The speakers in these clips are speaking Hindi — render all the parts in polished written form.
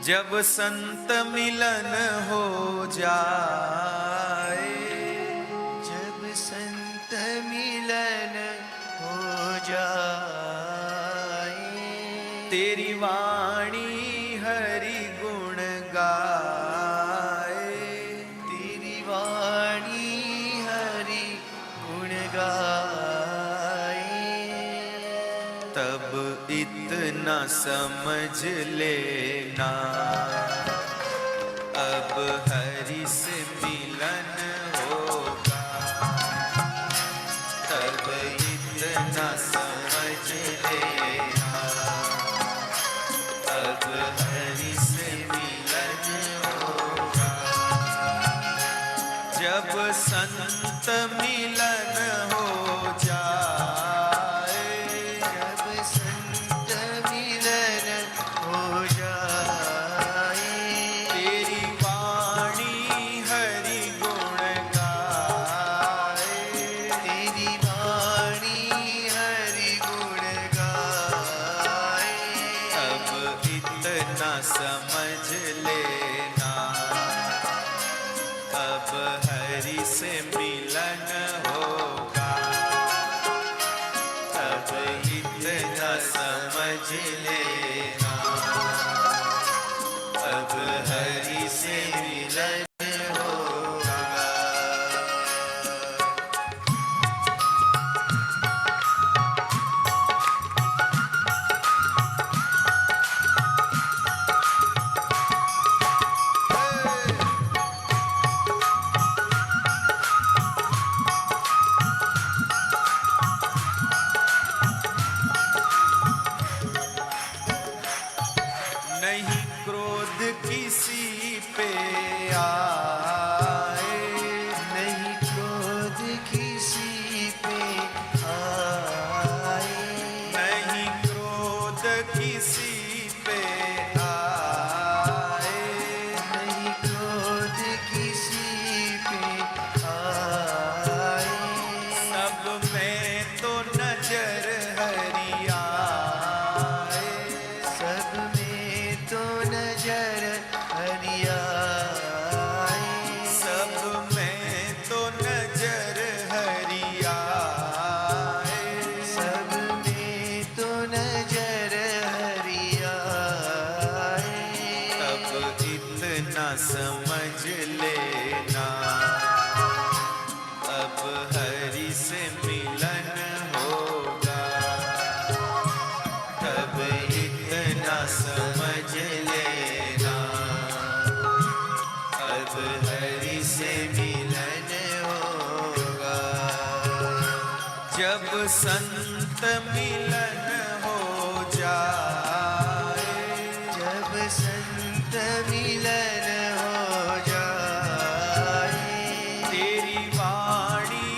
जब संत मिलन हो जाए, जब संत मिलन हो जाए, तेरी वाणी हरि गुण गाए, तेरी वाणी हरि गुण गाए, तब इतना समझ लेना अब हरि से मिलन होगा। तब इतना समझ लेना अब हरि से मिलन होगा। जब संत मिलन हो जाए, जब संत मिलन हो जाए, तेरी वाणी हरि गुण गाए, तेरी वाणी हरि गुण गाए, अब इतना समझ लेना अब हरि से मिलन होगा। अब इतना समझ लेना अब हरि से मिलन होगा। नहीं क्रोध किसी पे आए, नहीं क्रोध किसी पे आए, नहीं क्रोध किसी पे आए, नहीं क्रोध किसी पे आए, सब में तो नजर हरि आए, सब में तो नजर हरि आए, सब में तो नजर हरि आए, सब में तो नजर हरि आए, तब इतना समझ लेना अब हरि से मिलन होगा। तब इतना समझ लेना अब हरि से मिलन होगा। जब संत मिलन हो जाए, जब संत मिलन हो जाए, तेरी वाणी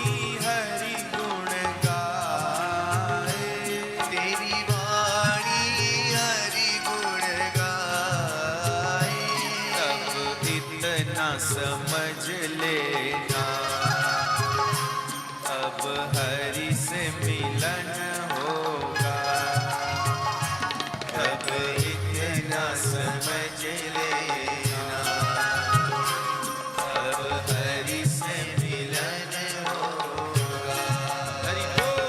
हरि गुण गाए, तेरी वाणी हरि गुण गाए, तब इतना समझ लेना अब हरि से मिलन होगा। तब इतना समझ लेना अब हरि से मिलन होगा। हरि बोल।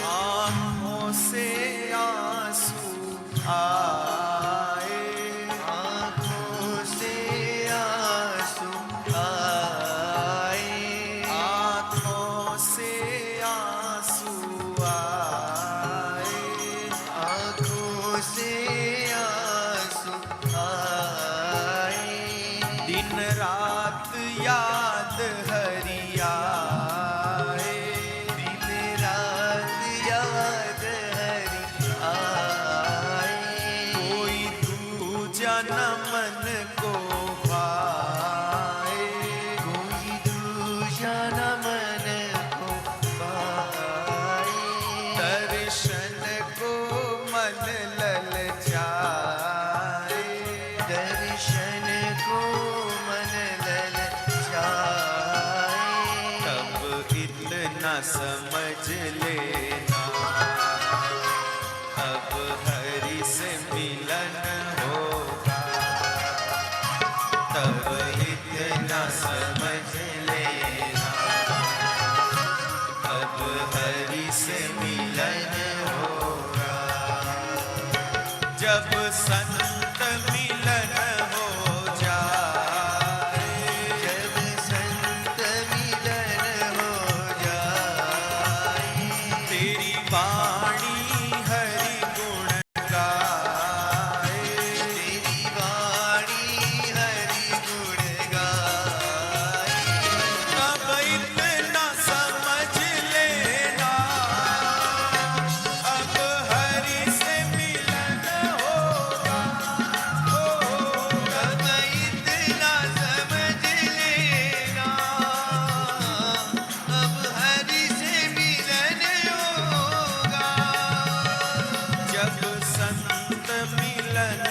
आँखों से आंसू आए, आँखों से आंसू आए, आँखों से आंसू आए, आँखों से आंसू आए, दिन रात याद हरि आए, दिन रात याद हरि आए, कोई दूजा न मन को भाए, कोई दूजा न मन को पाए, मिलन होगा, तब इतना समझ लेना, अब हरि से मिलन होगा। जब संत मिलन हो जाए, जब संत मिलन हो जाए, तेरी वाणी हरि गुण गाए, तेरी वाणी हरि गुण गाए, तब इतना समझ लेना, अब हरि से मिलन होगा, तब इतना समझ लेना, अब हरि से मिलन होगा। जब संत मिलन